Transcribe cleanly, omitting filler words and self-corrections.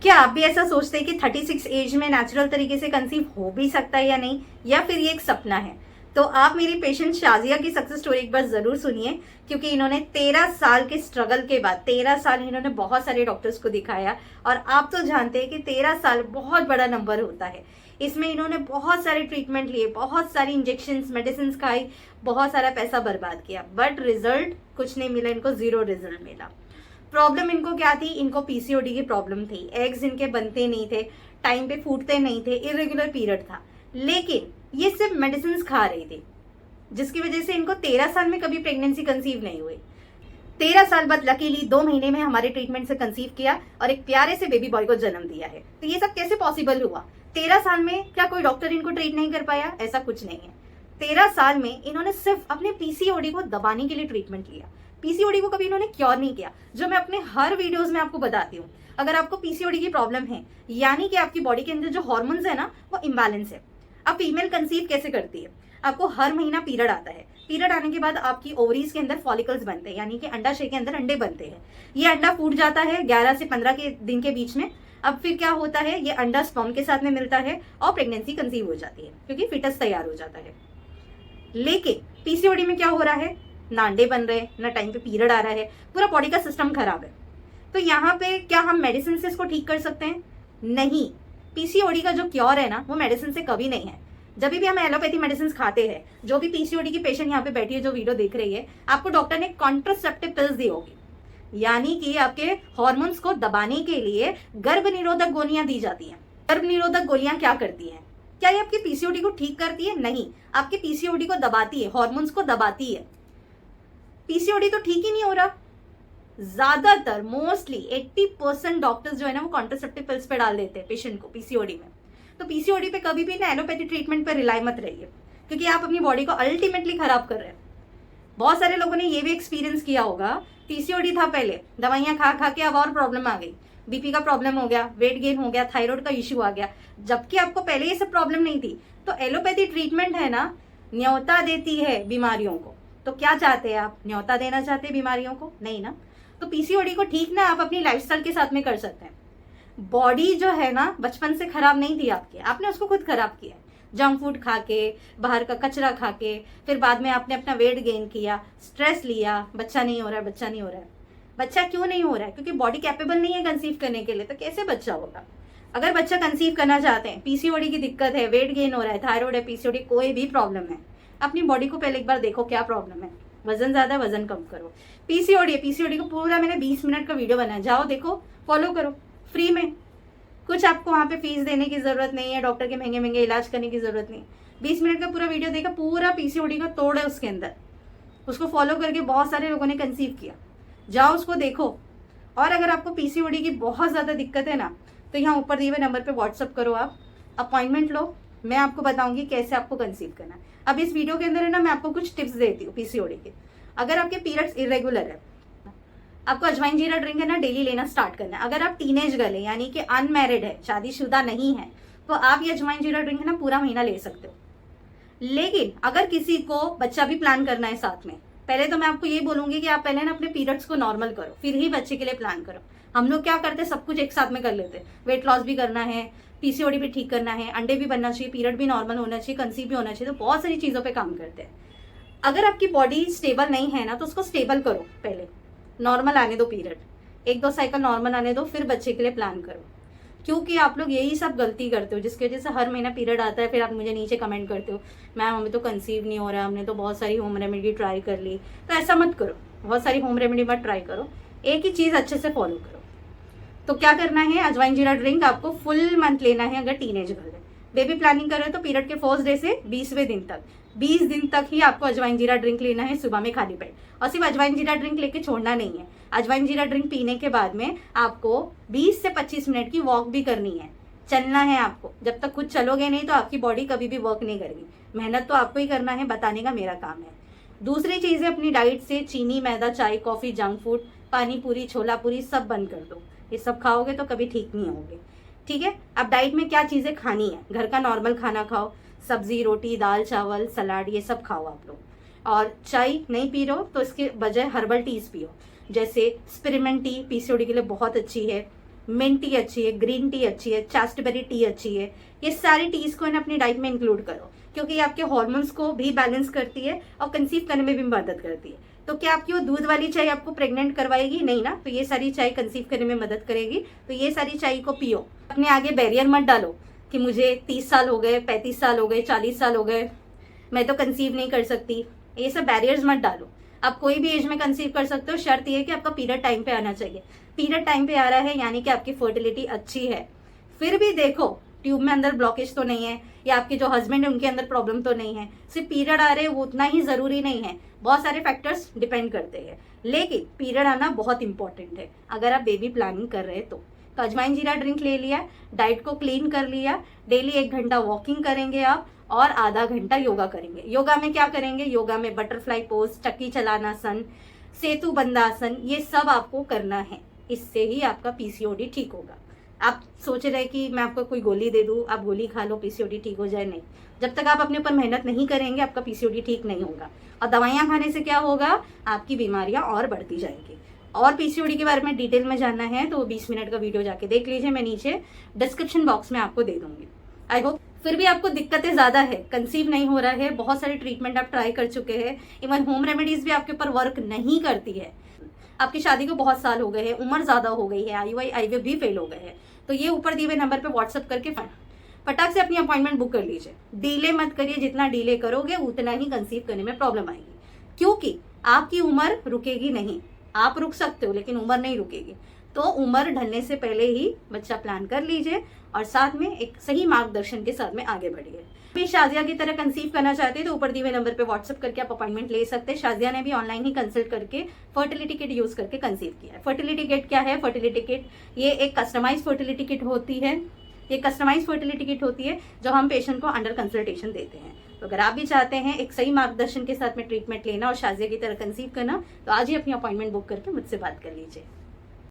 क्या आप भी ऐसा सोचते हैं कि 36 एज में नेचुरल तरीके से कंसीव हो भी सकता है या नहीं, या फिर ये एक सपना है? तो आप मेरी पेशेंट शाजिया की सक्सेस स्टोरी एक बार जरूर सुनिए, क्योंकि इन्होंने 13 साल के स्ट्रगल के बाद 13 साल इन्होंने बहुत सारे डॉक्टर्स को दिखाया। और आप तो जानते हैं कि 13 साल बहुत बड़ा नंबर होता है। इसमें इन्होंने बहुत सारे ट्रीटमेंट लिए, बहुत सारी इंजेक्शन मेडिसिन खाई, बहुत सारा पैसा बर्बाद किया, बट रिजल्ट कुछ नहीं मिला, इनको जीरो रिजल्ट मिला। प्रॉब्लम इनको क्या थी? इनको पीसीओडी की प्रॉब्लम थी। एग्स इनके बनते नहीं थे, टाइम पे फूटते नहीं थे, इरेगुलर पीरियड था। लेकिन ये सिर्फ मेडिसिन खा रही थी, जिसकी वजह से इनको 13 साल में कभी प्रेगनेंसी कंसीव नहीं हुई। 13 साल बाद लकीली 2 महीने में हमारे ट्रीटमेंट से कंसीव किया और एक प्यारे से बेबी बॉय को जन्म दिया है। तो ये सब कैसे पॉसिबल हुआ? 13 साल में क्या कोई डॉक्टर इनको ट्रीट नहीं कर पाया? ऐसा कुछ नहीं है। 13 साल में इन्होंने सिर्फ अपने पीसीओडी को दबाने के लिए ट्रीटमेंट लिया। पीसीओडी को कभी इन्होंने क्योर नहीं किया, जो मैं अपने हर वीडियोस में आपको बताती हूँ। अगर आपको पीसीओडी की प्रॉब्लम है, यानी कि आपकी बॉडी के अंदर जो हार्मोन्स है ना, वो इम्बैलेंस है। अब फीमेल कंसीव कैसे करती है? आपको हर महीना पीरियड आता है। पीरियड आने के बाद आपकी ओवरीज के अंदर फॉलिकल्स बनते हैं, यानी कि अंडाशय के अंदर अंडे बनते हैं। ये अंडा फूट जाता है 11 से 15 के दिन के बीच में। अब फिर क्या होता है, ये अंडा स्पर्म के साथ में मिलता है और प्रेगनेंसी कंसीव हो जाती है, क्योंकि फिटस तैयार हो जाता है। लेकिन पीसीओडी में क्या हो रहा है? ना अंडे बन रहे, ना टाइम पे पीरियड आ रहा है, पूरा बॉडी का सिस्टम खराब है। तो यहाँ पे क्या हम मेडिसिन से इसको ठीक कर सकते हैं? नहीं। पीसीओडी का जो क्योर है ना, वो मेडिसिन से कभी नहीं है। जब भी हम एलोपैथी मेडिसिन खाते हैं, जो भी पीसीओडी की पेशेंट यहाँ पे बैठी है जो वीडियो देख रही है, आपको डॉक्टर ने कॉन्ट्रासेप्टिव पिल्स दी होगी, यानी कि आपके हार्मोन्स को दबाने के लिए गर्भ निरोधक गोलियां दी जाती हैं। गर्भ निरोधक गोलियां क्या करती हैं? क्या ये आपके पीसीओडी को ठीक करती है? नहीं, आपके पीसीओडी को दबाती है, हार्मोन्स को दबाती है। पीसीओडी तो ठीक ही नहीं हो रहा। ज्यादातर मोस्टली 80% डॉक्टर्स जो है ना, वो कॉन्ट्रासेप्टिव पिल्स पे डाल देते हैं पेशेंट को पीसीओडी में। तो पीसीओडी पे कभी भी ना एलोपैथी ट्रीटमेंट पर रिलाई मत रहिए, क्योंकि आप अपनी बॉडी को अल्टीमेटली खराब कर रहे हैं। बहुत सारे लोगों ने ये भी एक्सपीरियंस किया होगा, पीसीओडी था पहले, दवाइयां खा खा के अब और प्रॉब्लम आ गई, बीपी का प्रॉब्लम हो गया, वेट गेन हो गया, थायराइड का इश्यू आ गया, जबकि आपको पहले ये सब प्रॉब्लम नहीं थी। तो एलोपैथी ट्रीटमेंट है ना, न्योता देती है बीमारियों को। तो क्या चाहते हैं आप? न्योता देना चाहते हैं बीमारियों को? नहीं ना। तो पीसीओडी को ठीक ना आप अपनी लाइफस्टाइल के साथ में कर सकते हैं। बॉडी जो है ना, बचपन से खराब नहीं थी आपकी, आपने उसको खुद खराब किया है। जंक फूड खा के, बाहर का कचरा खा के, फिर बाद में आपने अपना वेट गेन किया, स्ट्रेस लिया, बच्चा नहीं हो रहा है, बच्चा नहीं हो रहा है। बच्चा क्यों नहीं हो रहा है? क्योंकि बॉडी कैपेबल नहीं है कंसीव करने के लिए। तो कैसे बच्चा होगा? अगर बच्चा कंसीव करना चाहते हैं, पीसीओडी की दिक्कत है, वेट गेन हो रहा है, थायराइड है, पीसीओडी, कोई भी प्रॉब्लम है, अपनी बॉडी को पहले एक बार देखो क्या प्रॉब्लम है। वजन ज्यादा है, वजन कम करो। पीसीओडी है, पीसीओडी को पूरा मैंने 20 मिनट का वीडियो बनाया, जाओ देखो, फॉलो करो फ्री में। कुछ आपको वहां पे फीस देने की जरूरत नहीं है, डॉक्टर के महंगे महंगे इलाज करने की जरूरत नहीं। 20 मिनट का पूरा वीडियो देखा, पूरा पीसीओडी का तोड़ है उसके अंदर। उसको फॉलो करके बहुत सारे लोगों ने कंसीव किया, जाओ उसको देखो। और अगर आपको पीसीओडी की बहुत ज्यादा दिक्कत है ना, तो यहाँ ऊपर दिए हुए नंबर पे व्हाट्सअप करो, आप अपॉइंटमेंट लो, मैं आपको बताऊंगी कैसे आपको कंसीव करना है। अब इस वीडियो के अंदर है ना, मैं आपको कुछ टिप्स देती हूँ पीसीओडी के। अगर आपके पीरियड्स इरेगुलर है, आपको अजवाइन जीरा ड्रिंक है ना डेली लेना स्टार्ट करना है। अगर आप टीनेज गर्ल है, यानी कि अनमैरिड है, शादीशुदा नहीं है, तो आप ये अजवाइन जीरा ड्रिंक है ना पूरा महीना ले सकते हो। लेकिन अगर किसी को बच्चा भी प्लान करना है साथ में, पहले तो मैं आपको ये बोलूंगी कि आप पहले ना अपने पीरियड्स को नॉर्मल करो, फिर ही बच्चे के लिए प्लान करो। हम लोग क्या करते हैं, सब कुछ एक साथ में कर लेते हैं। वेट लॉस भी करना है, पीसीओडी भी ठीक करना है, अंडे भी बनना चाहिए, पीरियड भी नॉर्मल होना चाहिए, कंसीव भी होना चाहिए, तो बहुत सारी चीजों पे काम करते हैं। अगर आपकी बॉडी स्टेबल नहीं है ना, तो उसको स्टेबल करो, पहले नॉर्मल आने दो पीरियड, 1-2 साइकिल नॉर्मल आने दो, फिर बच्चे के लिए प्लान करो। क्योंकि आप लोग यही सब गलती करते हो, जिसकी वजह से हर महीना पीरियड आता है, फिर आप मुझे नीचे कमेंट करते हो, मैम हमें तो कंसीव नहीं हो रहा, हमने तो बहुत सारी होम रेमेडी ट्राई कर ली। तो ऐसा मत करो, बहुत सारी होम रेमेडी मत ट्राई करो, एक ही चीज़ अच्छे से फॉलो करो। तो क्या करना है, अजवाइन जीरा ड्रिंक आपको फुल मंथ लेना है। अगर टीनेज गर्ल है, बेबी प्लानिंग कर रहे हो, तो पीरियड के फर्स्ट डे से 20वें दिन तक 20 दिन तक ही आपको अजवाइन जीरा ड्रिंक लेना है सुबह में खाली पेट। और सिर्फ अजवाइन जीरा ड्रिंक लेके छोड़ना नहीं है, अजवाइन जीरा ड्रिंक पीने के बाद में आपको 20 से 25 मिनट की वॉक भी करनी है, चलना है आपको। जब तक खुद चलोगे नहीं तो आपकी बॉडी कभी भी वर्क नहीं करेगी। मेहनत तो आपको ही करना है, बताने का मेरा काम है। दूसरी चीज़ है, अपनी डाइट से चीनी, मैदा, चाय, कॉफ़ी, जंक फूड, पानी पूरी, छोला पूरी सब बंद कर दो। ये सब खाओगे तो कभी ठीक नहीं होगे, ठीक है। अब डाइट में क्या चीज़ें खानी है, घर का नॉर्मल खाना खाओ, सब्जी, रोटी, दाल, चावल, सलाद, ये सब खाओ आप लोग। और चाय नहीं पी रहे हो तो इसके बजाय हर्बल टीज पियो, जैसे स्पिरिमेंट टी पीसीओडी के लिए बहुत अच्छी है, मिंट टी अच्छी है, ग्रीन टी अच्छी है, चास्टबेरी टी अच्छी है। ये सारी टीज को अपनी डाइट में इंक्लूड करो, क्योंकि ये आपके हॉर्मोन्स को भी बैलेंस करती है और कंसीव करने में भी मदद करती है। तो क्या आपकी वो दूध वाली चाय आपको प्रेग्नेंट करवाएगी? नहीं ना। तो ये सारी चाय कंसीव करने में मदद करेगी। तो ये सारी चाय को पियो। अपने आगे बैरियर मत डालो कि मुझे 30 साल हो गए, 35 साल हो गए, 40 साल हो गए, मैं तो कंसीव नहीं कर सकती। ये सब बैरियर्स मत डालो। आप कोई भी एज में कंसीव कर सकते हो, शर्त ये है कि आपका पीरियड टाइम पे आना चाहिए। पीरियड टाइम पे आ रहा है यानी कि आपकी फर्टिलिटी अच्छी है। फिर भी देखो ट्यूब में अंदर ब्लॉकेज तो नहीं है, या आपके जो हस्बैंड है उनके अंदर प्रॉब्लम तो नहीं है। सिर्फ पीरियड आ रहे हैं वो उतना ही जरूरी नहीं है, बहुत सारे फैक्टर्स डिपेंड करते हैं। लेकिन पीरियड आना बहुत इंपॉर्टेंट है अगर आप बेबी प्लानिंग कर रहे हैं तो अजवाइन जीरा ड्रिंक ले लिया, डाइट को क्लीन कर लिया, डेली 1 घंटा वॉकिंग करेंगे आप और आधा घंटा योगा करेंगे। योगा में क्या करेंगे? योगा में बटरफ्लाई पोज, चक्की चलानासन, सेतु बंदासन, ये सब आपको करना है। इससे ही आपका पीसीओडी ठीक होगा। आप सोच रहे कि मैं आपको कोई गोली दे दूं, आप गोली खा लो पीसीओडी ठीक हो जाए, नहीं। जब तक आप अपने ऊपर मेहनत नहीं करेंगे आपका पीसीओडी ठीक नहीं होगा। और दवाइयां खाने से क्या होगा? आपकी बीमारियां और बढ़ती जाएंगी। और पीसीओडी के बारे में डिटेल में जानना है तो 20 मिनट का वीडियो जाके देख लीजिए, मैं नीचे डिस्क्रिप्शन बॉक्स में आपको दे दूंगी। आई होप फिर भी आपको दिक्कतें ज्यादा है, कंसीव नहीं हो रहा है, बहुत सारे ट्रीटमेंट आप ट्राई कर चुके हैं, इवन होम रेमेडीज भी आपके ऊपर वर्क नहीं करती है, आपकी शादी को बहुत साल हो गए हैं, उम्र ज्यादा हो गई है, आईवीएफ भी फेल हो गए हैं, तो ये ऊपर दिए हुए नंबर पे व्हाट्सअप करके फटाक से अपनी अपॉइंटमेंट बुक कर लीजिए। डिले मत करिए, जितना डिले करोगे उतना ही कंसीव करने में प्रॉब्लम आएगी, क्योंकि आपकी उम्र रुकेगी नहीं। आप रुक सकते हो लेकिन उम्र नहीं रुकेगी। तो उम्र ढलने से पहले ही बच्चा प्लान कर लीजिए और साथ में एक सही मार्गदर्शन के साथ में आगे बढ़िए। भी शाजिया की तरह कंसीव करना चाहते हैं तो ऊपर दिए हुए नंबर पे व्हाट्सअप करके आप अपॉइंटमेंट ले सकते हैं। शाजिया ने भी ऑनलाइन ही कंसल्ट करके फर्टिलिटी किट यूज करके कंसीव किया है। फर्टिलिटी किट क्या है? फर्टिलिटी किट ये एक कस्टमाइज फर्टिलिटी किट होती है। ये कस्टमाइज फर्टिलिटी किट होती है जो हम पेशेंट को अंडर कंसल्टेशन देते हैं। तो अगर आप भी चाहते हैं एक सही मार्गदर्शन के साथ में ट्रीटमेंट लेना और शाजिया की तरह कंसीव करना, तो आज ही अपनी अपॉइंटमेंट बुक करके मुझसे बात कर लीजिए।